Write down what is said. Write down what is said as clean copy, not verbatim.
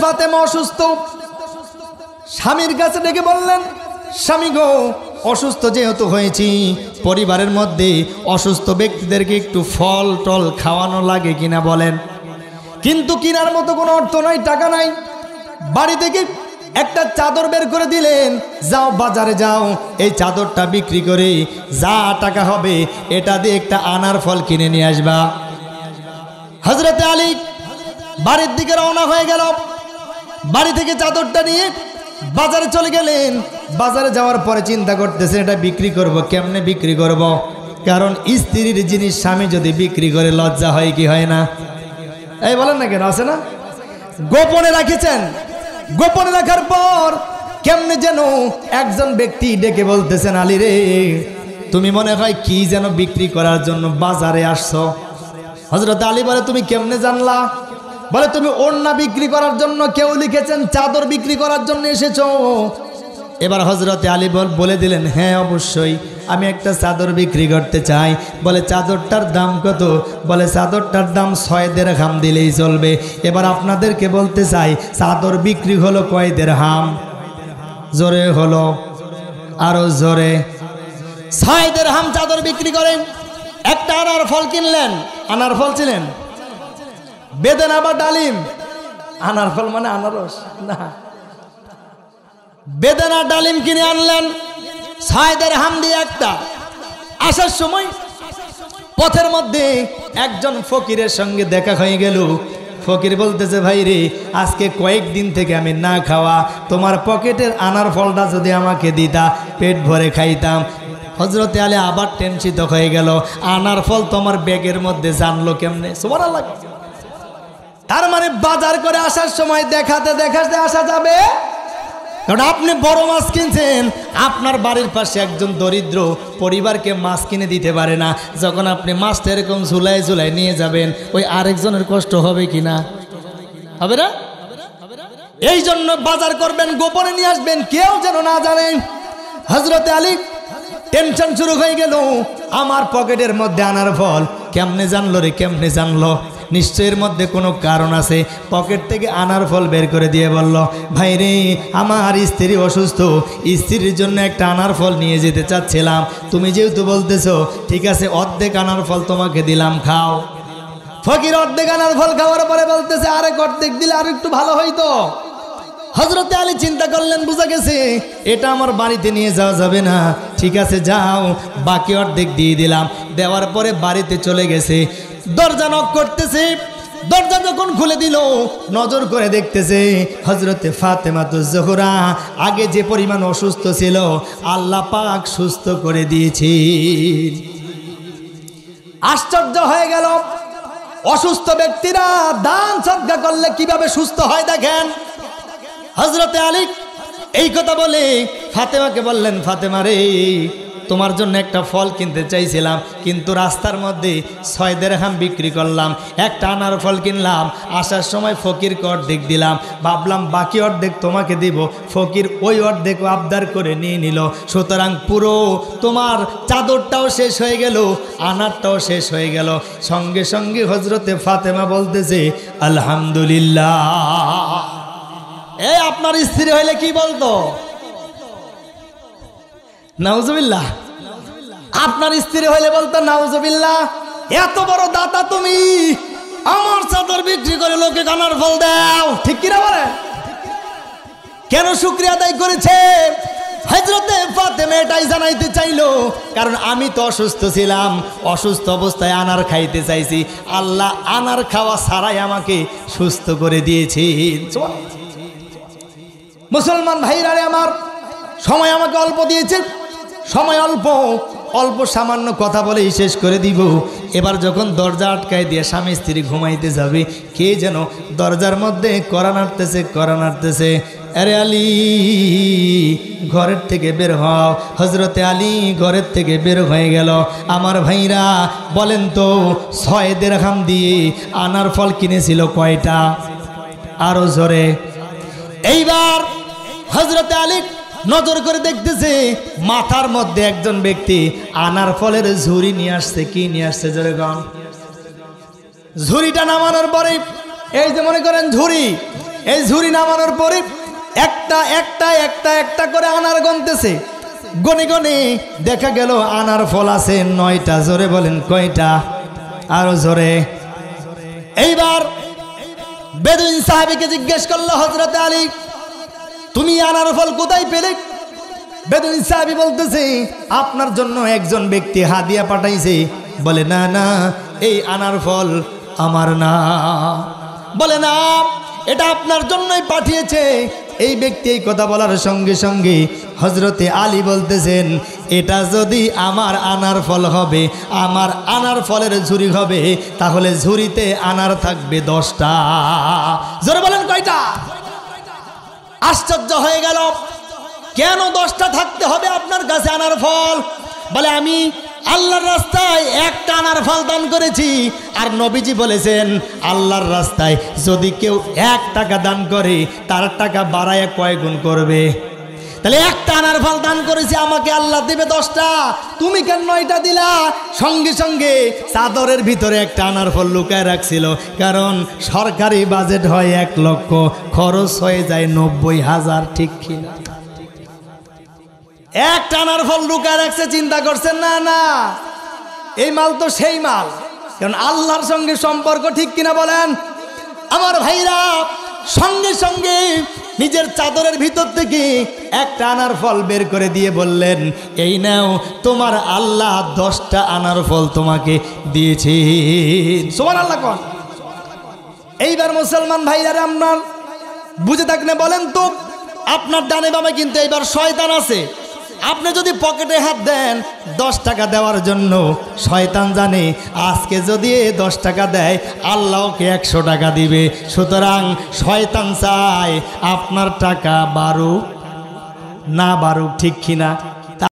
ফাতেমা অসুস্থ, স্বামীর কাছে ডেকে বললেন, স্বামী গো, অসুস্থ যেহেতু হয়েছি, পরিবারের মধ্যে অসুস্থ ব্যক্তিদেরকে একটু ফল টল খাওয়ানো লাগে কিনা বলেন। কিন্তু কেনার মতো কোনো অর্থ নাই, টাকা নাই। বাড়ি থেকে একটা চাদর বের করে দিলেন, যাও বাজারে যাও, এই চাদরটা বিক্রি করে যা টাকা হবে এটা দিয়ে একটা আনার ফল কিনে নিয়ে আসবা। হযরতে আলী বাড়ির দিকে রওনা হয়ে গেল। বাড়ি থেকে চাদরটা নিয়ে বাজারে চলে গেলেন। বাজারে যাওয়ার পরে চিন্তা করতেছেন এটা বিক্রি করব, কেমনে বিক্রি করব। কারণ স্ত্রীর জিনিস স্বামী যদি বিক্রি করে লজ্জা হয় কি হয় না? এই বলেন না কেন, আছে না? গোপনে রাখিছেন। গোপনে রাখার পর কেমনে যেন একজন ব্যক্তি ডেকে বলতেছেন, আলী রে, তুমি মনে হয় কি যেন বিক্রি করার জন্য বাজারে আসছো। হযরত আলী বলে, তুমি কেমনে জানলা? বলে, তুমি ওড়না বিক্রি করার জন্য, কেউ লিখেছেন চাদর বিক্রি করার জন্য এসেছো। এবার হযরতে আলী বলে দিলেন, হ্যাঁ অবশ্যই আমি একটা চাদর বিক্রি করতে চাই। বলে, চাদরটার দাম কত? বলে, চাদরটার দাম 6 দিরহাম দিলেই চলবে। এবার আপনাদেরকে বলতে চাই, চাদর বিক্রি হলো কয় দিরহাম? জোরে হলো, আরো জোরে। 6 দিরহাম চাদর বিক্রি করেন। একটা আনার ফল কিনলেন। আনার ফল ছিলেন বেদেনা বা ডালিম? আনার ফল মানে আনারস না, বেদেনা ডালিম কিনে আনলেন 6 দিরহাম দিয়ে একটা। আসার সময় পথের মধ্যে একজন ফকিরের সঙ্গে দেখা হয়ে গেল। ফকির বলতেছে, ভাই রে, আজকে কয়েকদিন থেকে আমি না খাওয়া, তোমার পকেটের আনার ফলটা যদি আমাকে দিতা পেট ভরে খাইতাম। হযরতে আলী আবার টেনশিত হয়ে গেল, আনার ফল তোমার ব্যাগের মধ্যে জানলো কেমনে? সুবহানাল্লাহ। তার মানে বাজার করে আসার সময় দেখাতে দেখাতে আসা যাবে। কারণ আপনি বড় মাছ কিনছেন, আপনার বাড়ির পাশে একজন দরিদ্র পরিবারকে মাছ কিনে দিতে পারে না। যখন আপনি মাছটা এরকম ঝুলাই ঝুলাই নিয়ে যাবেন, ওই আরেকজনের কষ্ট হবে কিনা? হবে না? এই জন্য বাজার করবেন, গোপনে নিয়ে আসবেন, কেউ যেন না জানে। হযরতে আলী টেনশন শুরু হয়ে গেল, আমার পকেটের মধ্যে আনার ফল কেমনে জানলো রে, কেমনে জানলো? নিশ্চয়ের মধ্যে কোনো কারণ আছে। পকেট থেকে আনার ফল বের করে দিয়ে বলল, ভাই রে, আমার স্ত্রী অসুস্থ, স্ত্রীর জন্য একটা আনার ফল নিয়ে যেতে চাচ্ছিলাম। তুমি যেহেতু বলতেছো, ঠিক আছে, অর্ধেক আনার ফল তোমাকে দিলাম, খাও। ফকির অর্ধেক আনার ফল খাওয়ার পরে বলতেছে, আরেক অর্ধেক দিলে আর একটু ভালো হইতো। হযরতে আলী চিন্তা করলেন, বুঝা গেছে এটা আমার বাড়িতে নিয়ে যাওয়া যাবে না। ঠিক আছে, যাও, বাকি অর্ধেক দিয়ে দিলাম। দেওয়ার পরে বাড়িতে চলে গেছে। দরজা নক করতেছে। দরজা যখন খুলে দিল, নজর করে দেখতেছে হযরতে ফাতেমাতুজ জোহরা আগে যে পরিমাণ অসুস্থ ছিল, আল্লাহ পাক সুস্থ করে দিয়েছে। আশ্চর্য হয়ে গেল। অসুস্থ ব্যক্তিরা দান সদকা করলে কিভাবে সুস্থ হয় দেখেন। হযরতে আলী এই কথা বলে ফাতেমাকে বললেন, ফাতেমা রে, তোমার জন্য একটা ফল কিনতে চাইছিলাম, কিন্তু রাস্তার মধ্যে 6 দিরহাম বিক্রি করলাম। একটা আনার ফল কিনলাম, আসার সময় ফকিরকে অর্ধেক দিলাম, ভাবলাম বাকি অর্ধেক তোমাকে দিব। ফকির ওই অর্ধেক আবদার করে নিয়ে নিল। সুতরাং পুরো তোমার চাদরটাও শেষ হয়ে গেল, আনারটাও শেষ হয়ে গেল। সঙ্গে সঙ্গে হযরতে ফাতেমা বলতেছে, আলহামদুলিল্লাহ। এই আপনার স্ত্রী হইলে কি বলতো? নাউজুবিল্লাহ। আপনার স্ত্রী হইলে বলতো নাউজুবিল্লাহ। এত বড় দাতা তুমি, আমার চাদর বিক্রি করে লোকে আনার ফল দাও, ঠিক কিনা বলে? কেন শুকরিয়া আদায় করেছে? হযরতে ফাতেমা এটাই জানাইতে চাইলো, কারণ আমি তো অসুস্থ ছিলাম, অসুস্থ অবস্থায় আনার খাইতে চাইছি, আল্লাহ আনার খাওয়া ছাড়াই আমাকে সুস্থ করে দিয়েছে। মুসলমান ভাইরা আমার, সময় আমাকে অল্প দিয়েছে, সময় অল্প, অল্প সামান্য কথা বলেই শেষ করে দিব। এবার যখন দরজা আটকায় দিয়ে স্বামী স্ত্রী ঘুমাইতে যাবে, কে যেন দরজার মধ্যে কড়া নাড়তেছে, কড়া নাড়তেছে। আরে আলী, ঘরের থেকে বের হও। হযরতে আলী ঘরের থেকে বের হয়ে গেল। আমার ভাইরা বলেন তো, 6 দিরহাম দিয়ে আনার ফল কিনেছিল কয়টা? আরো জোরে। এইবার হযরতে আলী নজর করে দেখতেছে, মাথার মধ্যে একজন ব্যক্তি আনার ফলের ঝুড়ি নিয়ে আসছে। কি নিয়ে আসছে? জোরে গান। ঝুড়িটা নামানোর পরে, এই যে মনে করেন ঝুড়ি, এই ঝুড়ি নামানোর পরে একটা একটা একটা একটা করে আনার গনতেছে, গনে গনে দেখা গেল আনার ফল আছে 9টা। জোরে বলেন কয়টা? আরো জোরে। এইবার বেদুইন সাহাবীকে জিজ্ঞেস করলো, হযরত আলী তুমি আনার ফল কোথায় পেলে? বেদুইন সাহাবী বলতেছে, আপনার জন্য একজন ব্যক্তি হাদিয়া পাঠাইছে। বলে না না, এই আনার ফল আমার না। বলে না, এটা আপনার জন্যই পাঠিয়েছে। এই ব্যক্তি এই কথা বলার সঙ্গে সঙ্গে হযরতে আলী বলতেছেন, এটা যদি আমার আনার ফল হবে, আমার আনার ফলের ঝুড়ি হবে, তাহলে ঝুড়িতে আনার থাকবে 10টা। জোরে বলেন কয়টা? আশ্চর্য হয়ে গেল, কেন 10টা থাকতে হবে আপনার কাছে আনার ফল? বলে আমি আল্লাহর রাস্তায় একটা আনার ফল দান করেছি, আর নবীজি বলেছেন আল্লাহর রাস্তায় যদি কেউ 1 টাকা দান করে তার টাকা বাড়ায় কয় গুণ করবে। তাহলে একটা আনার ফল দান করেছি, আমাকে আল্লাহ দিবে 10টা, তুমি কেন 9টা দিলা? সঙ্গে সঙ্গে চাদরের ভিতরে একটা আনার ফল লুকায় রাখছিল, কারণ সরকারি বাজেট হয় 1 লক্ষ, খরচ হয়ে যায় 90,000। ঠিক কিনা? একটা আনার ফল লুকায় রাখছে, চিন্তা করছেন না? না, এই মাল তো সেই মাল, কারণ আল্লাহর সঙ্গে সম্পর্ক। ঠিক কিনা বলেন আমার ভাইরা? সঙ্গে সঙ্গে নিজের চাদরের ভিতর থেকে একটা আনার ফল বের করে দিয়ে বললেন, এই নাও, তোমার আল্লাহ 10টা আনার ফল তোমাকে দিয়েছে। সুবহানাল্লাহ কোন। এইবার মুসলমান ভাইরা আপনার বুঝে থাকলে বলেন তো, আপনার ডানে বামে কিন্তু এইবার শয়তান আছে। আপনি যদি পকেটে হাত দেন 10 টাকা দেওয়ার জন্য, শয়তান জানে আজকে যদি 10 টাকা দেয় আল্লাহকে 100 টাকা দিবে। সুতরাং শয়তান চায় আপনার টাকা বাড়ুক না বাড়ুক। ঠিক কিনা?